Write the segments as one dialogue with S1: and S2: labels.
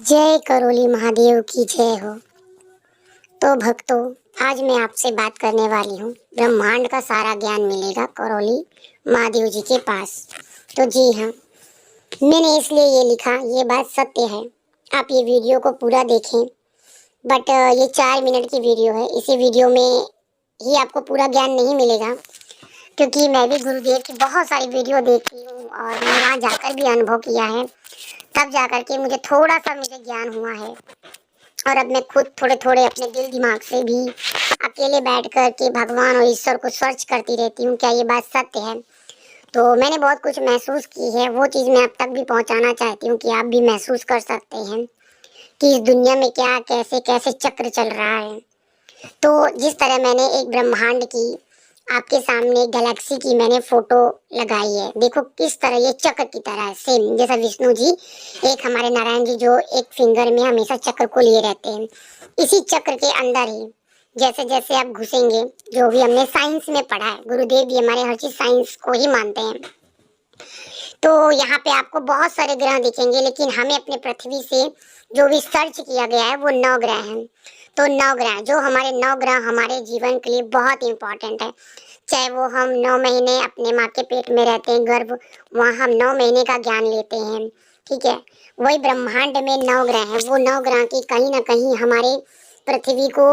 S1: जय करौली महादेव की जय हो। तो भक्तों, आज मैं आपसे बात करने वाली हूँ। ब्रह्मांड का सारा ज्ञान मिलेगा करौली महादेव जी के पास। तो जी हाँ, मैंने इसलिए ये लिखा, ये बात सत्य है। आप ये वीडियो को पूरा देखें। बट ये 4 मिनट की वीडियो है। इसी वीडियो में ही आपको पूरा ज्ञान नहीं मिलेगा, क्योंकि मैं भी गुरुदेव की बहुत सारी वीडियो देखती हूँ और मैंने वहाँ जाकर भी अनुभव किया है। तब जाकर के मुझे थोड़ा सा ज्ञान हुआ है। और अब मैं खुद थोड़े थोड़े अपने दिल दिमाग से भी अकेले बैठ कर के भगवान और ईश्वर को सर्च करती रहती हूँ, क्या ये बात सत्य है। तो मैंने बहुत कुछ महसूस की है, वो चीज़ मैं आप तक भी पहुँचाना चाहती हूँ कि आप भी महसूस कर सकते हैं कि इस दुनिया में क्या कैसे कैसे चक्र चल रहा है। तो जिस तरह मैंने एक ब्रह्मांड की, आपके सामने गैलेक्सी की मैंने फोटो लगाई है, देखो किस तरह ये चक्र की तरह है, सेम जैसा विष्णु जी, एक हमारे नारायण जी जो एक फिंगर में हमेशा चक्र को लिए रहते हैं। इसी चक्र के अंदर ही जैसे जैसे आप घुसेंगे, जो भी हमने साइंस में पढ़ा है, गुरुदेव भी हमारे हर चीज साइंस को ही मानते हैं। तो यहाँ पे आपको बहुत सारे ग्रह दिखेंगे, लेकिन हमें अपने पृथ्वी से जो भी सर्च किया गया है वो 9 ग्रह हैं। तो 9 ग्रह, जो हमारे 9 ग्रह हमारे जीवन के लिए बहुत इंपॉर्टेंट है। चाहे वो हम 9 महीने अपने माँ के पेट में रहते हैं, गर्भ, वहाँ हम 9 महीने का ज्ञान लेते हैं, ठीक है। वही ब्रह्मांड में 9 ग्रह हैं, वो 9 ग्रह की कहीं ना कहीं हमारे पृथ्वी को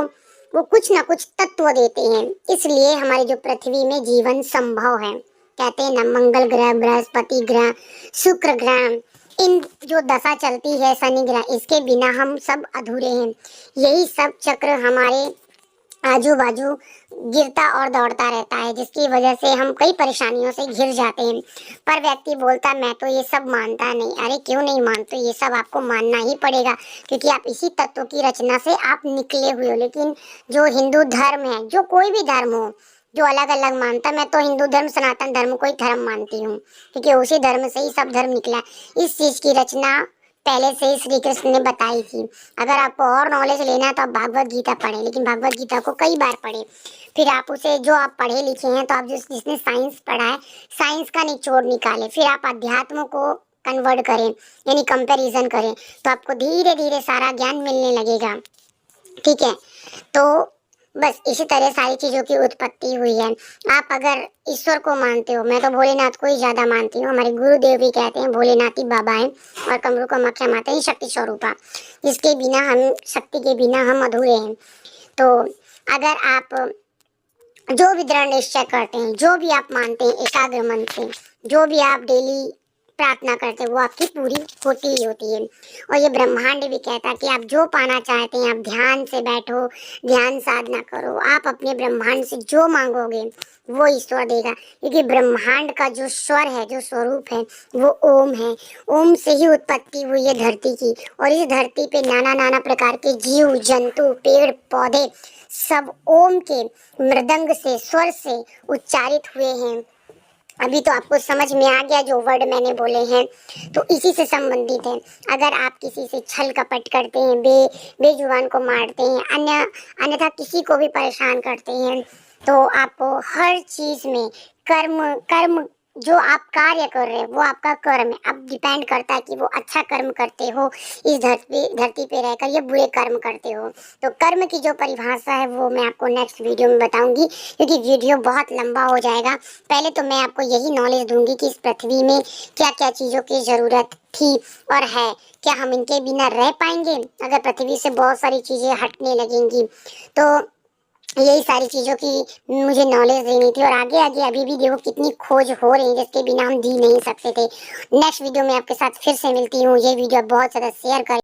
S1: वो कुछ ना कुछ तत्व देते हैं। इसलिए हमारी जो पृथ्वी में जीवन संभव है। कहते हैं ना, मंगल ग्रह, बृहस्पति ग्रह, शुक्र ग्रह, इन जो दशा चलती है, शनि ग्रह, इसके बिना हम सब अधूरे हैं। यही सब चक्र हमारे आजू बाजू गिरता और दौड़ता रहता है, जिसकी वजह से हम कई परेशानियों से घिर जाते हैं। पर व्यक्ति बोलता मैं तो ये सब मानता नहीं। अरे क्यों नहीं मानते, ये सब आपको मानना ही पड़ेगा, क्योंकि आप इसी तत्व की रचना से आप निकले हुए हो। लेकिन जो हिंदू धर्म है, जो कोई भी धर्म हो, जो अलग अलग मानता, मैं तो हिंदू धर्म, सनातन धर्म को ही धर्म मानती हूँ, क्योंकि उसी धर्म से ही सब धर्म निकला। इस चीज की रचना पहले से ही श्री कृष्ण ने बताई थी। अगर आपको और नॉलेज लेना है तो आप भागवत गीता पढ़ें, लेकिन भागवत गीता को कई बार पढ़ें। फिर आप उसे, जो आप पढ़े लिखे हैं, तो आप जिसने साइंस पढ़ा है, साइंस का निचोड़ निकालें। फिर आप अध्यात्म को कन्वर्ट करें, यानी कंपैरिजन करें, तो आपको धीरे धीरे सारा ज्ञान मिलने लगेगा, ठीक है। तो बस इसी तरह सारी चीज़ों की उत्पत्ति हुई है। आप अगर ईश्वर को मानते हो, मैं तो भोलेनाथ को ही ज़्यादा मानती हूँ। हमारे गुरुदेव भी कहते हैं भोलेनाथ ही बाबा हैं और कमरू का मक्खिया माता ही शक्ति स्वरूपा, जिसके बिना हम, शक्ति के बिना हम अधूरे हैं। तो अगर आप जो भी दृढ़ निश्चय करते हैं, जो भी आप मानते हैं एकाग्र मन से, जो भी आप डेली प्रार्थना करते हैं, वो आपकी पूरी होती ही होती है। और ये ब्रह्मांड भी कहता है कि आप जो पाना चाहते हैं, आप ध्यान से बैठो, ध्यान साधना करो, आप अपने ब्रह्मांड से जो मांगोगे वो ईश्वर देगा। क्योंकि ब्रह्मांड का जो स्वर है, जो स्वरूप है, वो ओम है। ओम से ही उत्पत्ति हुई है धरती की, और इस धरती पे नाना नाना प्रकार के जीव जंतु, पेड़ पौधे, सब ओम के मृदंग से, स्वर से उच्चारित हुए हैं। अभी तो आपको समझ में आ गया जो वर्ड मैंने बोले हैं, तो इसी से संबंधित है। अगर आप किसी से छल कपट करते हैं, बेजुबान को मारते हैं, अन्यथा किसी को भी परेशान करते हैं, तो आपको हर चीज में कर्म कर्म जो आप कार्य कर रहे हैं वो आपका कर्म है। अब डिपेंड करता है कि वो अच्छा कर्म करते हो इस धरती पे रहकर, या बुरे कर्म करते हो। तो कर्म की जो परिभाषा है वो मैं आपको नेक्स्ट वीडियो में बताऊंगी, क्योंकि वीडियो बहुत लंबा हो जाएगा। पहले तो मैं आपको यही नॉलेज दूंगी कि इस पृथ्वी में क्या क्या चीज़ों की ज़रूरत थी और है, क्या हम इनके बिना रह पाएंगे। अगर पृथ्वी से बहुत सारी चीज़ें हटने लगेंगी, तो यही सारी चीज़ों की मुझे नॉलेज देनी थी। और आगे आगे अभी भी देखो कितनी खोज हो रही है, जिसके बिना हम जी नहीं सकते थे। नेक्स्ट वीडियो में आपके साथ फिर से मिलती हूँ। ये वीडियो बहुत ज़्यादा शेयर करें।